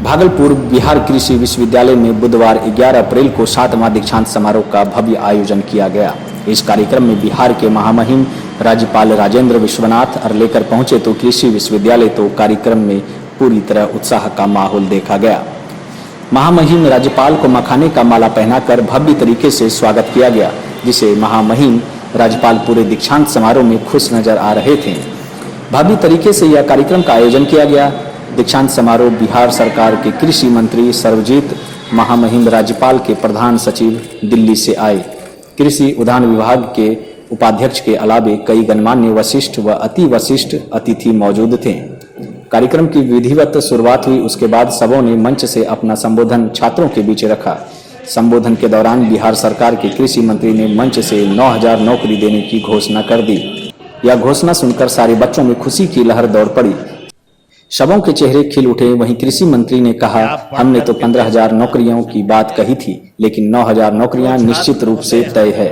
भागलपुर बिहार कृषि विश्वविद्यालय में बुधवार 11 अप्रैल को 7वां दीक्षांत समारोह का भव्य आयोजन किया गया। इस कार्यक्रम में बिहार के महामहिम राज्यपाल राजेंद्र विश्वनाथ और लेकर पहुंचे तो कृषि विश्वविद्यालय तो कार्यक्रम में पूरी तरह उत्साह का माहौल देखा गया। महामहिम राज्यपाल को मखाने का माला पहनाकर भव्य तरीके से स्वागत किया गया, जिसे महामहिम राज्यपाल पूरे दीक्षांत समारोह में खुश नजर आ रहे थे। भव्य तरीके से यह कार्यक्रम का आयोजन किया गया। दीक्षांत समारोह बिहार सरकार के कृषि मंत्री सर्वजीत महामहिम राज्यपाल के प्रधान सचिव दिल्ली से आए। कृषि उद्यान विभाग के उपाध्यक्ष के अलावे कई गणमान्य वरिष्ठ व अति वरिष्ठ अतिथि मौजूद थे। कार्यक्रम की विधिवत शुरुआत हुई। उसके बाद सबों ने मंच से अपना संबोधन छात्रों के बीच रखा। संबोधन के दौरान बिहार सरकार के कृषि मंत्री ने मंच से 9,000 नौकरी देने की घोषणा कर दी। यह घोषणा सुनकर सारे बच्चों में खुशी की लहर दौड़ पड़ी। सबों के चेहरे खिल उठे। वहीं कृषि मंत्री ने कहा, हमने तो 15,000 नौकरियों की बात कही थी, लेकिन 9,000 नौकरियां निश्चित रूप से तय है,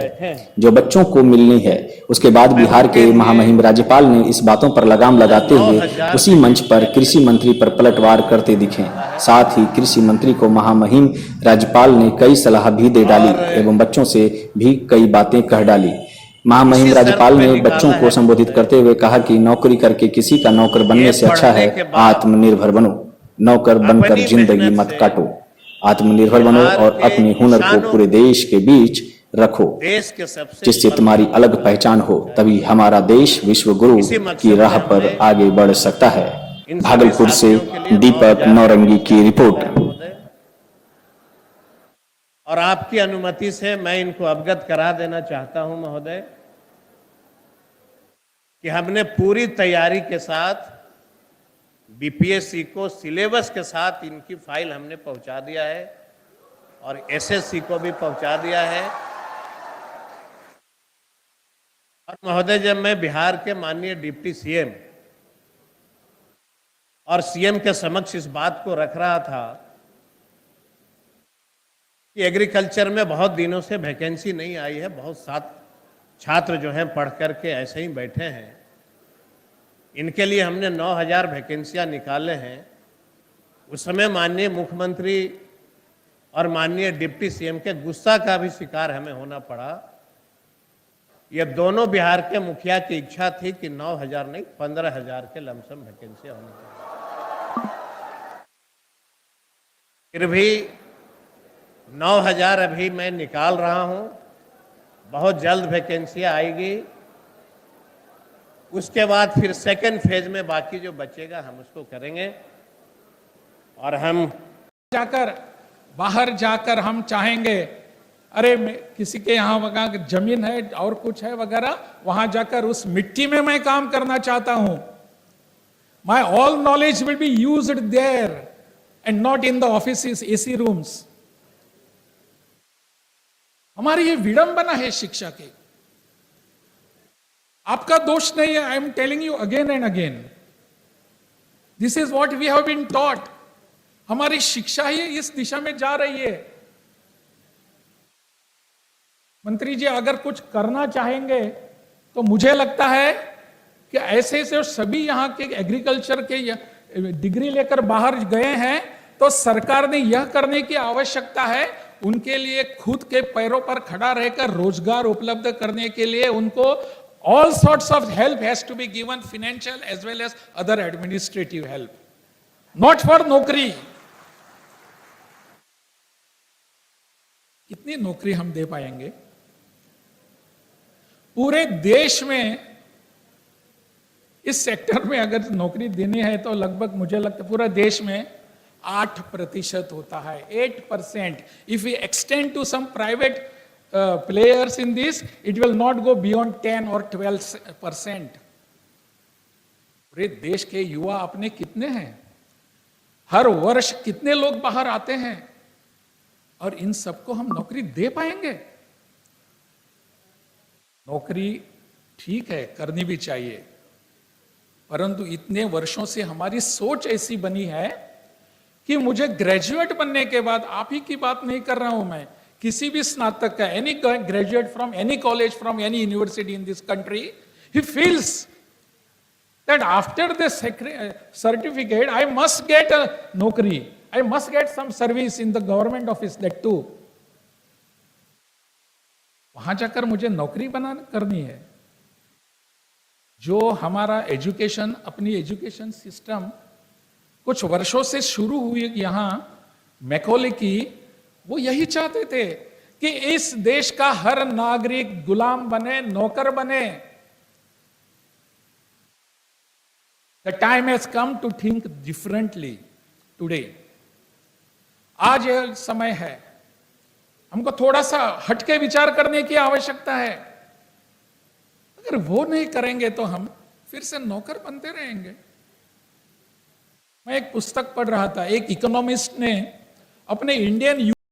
जो बच्चों को मिलनी है। उसके बाद बिहार के महामहिम राज्यपाल ने इस बातों पर लगाम लगाते हुए उसी मंच पर कृषि मंत्री पर पलटवार करते दिखे। साथ ही कृषि मंत्री को महामहिम राज्यपाल ने कई सलाह भी दे डाली एवं बच्चों से भी कई बातें कह डाली। महामहिम राज्यपाल ने बच्चों को संबोधित करते हुए कहा कि नौकरी करके किसी का नौकर बनने से अच्छा है आत्मनिर्भर बनो। नौकर बनकर जिंदगी मत काटो। आत्मनिर्भर बनो और अपने हुनर को पूरे देश के बीच रखो, जिससे तुम्हारी अलग पहचान हो। तभी हमारा देश विश्व गुरु की राह पर आगे बढ़ सकता है। भागलपुर से दीपक नौरंगी की रिपोर्ट। और आपकी अनुमति से मैं इनको अवगत करा देना चाहता हूं महोदय कि हमने पूरी तैयारी के साथ बीपीएससी को सिलेबस के साथ इनकी फाइल हमने पहुंचा दिया है और एसएससी को भी पहुंचा दिया है। और महोदय, जब मैं बिहार के माननीय डिप्टी सीएम और सीएम के समक्ष इस बात को रख रहा था कि एग्रीकल्चर में बहुत दिनों से वैकेंसी नहीं आई है, बहुत साथ छात्र जो हैं पढ़ करके ऐसे ही बैठे हैं, इनके लिए हमने 9,000 वैकेंसियां निकाले हैं। उस समय माननीय मुख्यमंत्री और माननीय डिप्टी सीएम के गुस्सा का भी शिकार हमें होना पड़ा। ये दोनों बिहार के मुखिया की इच्छा थी कि 9,000 नहीं 15,000 के लमसम वैकेंसियां होनी चाहिए। फिर भी 9,000 अभी मैं निकाल रहा हूं, बहुत जल्द वैकेंसियां आएगी। उसके बाद फिर सेकंड फेज में बाकी जो बचेगा हम उसको करेंगे। और हम बाहर जाकर हम चाहेंगे, अरे किसी के यहाँ वगैरह जमीन है और कुछ है वगैरह, वहां जाकर उस मिट्टी में मैं काम करना चाहता हूं। My all knowledge will be used there and not in the office AC rooms. हमारी ये विडंबना है शिक्षा की। आपका दोष नहीं है। I am telling you again and again, this is what we have been taught. हमारी शिक्षा ही इस दिशा में जा रही है। मंत्री जी अगर कुछ करना चाहेंगे तो मुझे लगता है कि ऐसे से सभी यहां के एग्रीकल्चर के डिग्री लेकर बाहर गए हैं, तो सरकार ने यह करने की आवश्यकता है, उनके लिए खुद के पैरों पर खड़ा रहकर रोजगार उपलब्ध करने के लिए उनको all sorts of help has to be given, financial as well as other administrative help, not for नौकरी। कितनी नौकरी हम दे पाएंगे? पूरे देश में इस सेक्टर में अगर नौकरी देनी है तो लगभग मुझे लगता है पूरा देश में 8% होता है, 8%। If we extend to some private players in this, it will not go beyond 10 or 12%। पूरे देश के युवा अपने कितने हैं? हर वर्ष कितने लोग बाहर आते हैं? और इन सबको हम नौकरी दे पाएंगे? नौकरी ठीक है, करनी भी चाहिए, परंतु इतने वर्षों से हमारी सोच ऐसी बनी है कि मुझे ग्रेजुएट बनने के बाद, आप ही की बात नहीं कर रहा हूं मैं, किसी भी स्नातक का, any graduate from any college, from any university in this country, he feels that after the certificate I must get a naukri, I must get some service in the government office, that too. वहां जाकर मुझे नौकरी करनी है। जो हमारा education, अपनी education system कुछ वर्षों से शुरू हुई यहां मैकॉले की, वो यही चाहते थे कि इस देश का हर नागरिक गुलाम बने, नौकर बने। The time has come to think differently today. आज यह समय है, हमको थोड़ा सा हटके विचार करने की आवश्यकता है। अगर वो नहीं करेंगे तो हम फिर से नौकर बनते रहेंगे। मैं एक पुस्तक पढ़ रहा था, एक इकोनॉमिस्ट ने अपने इंडियन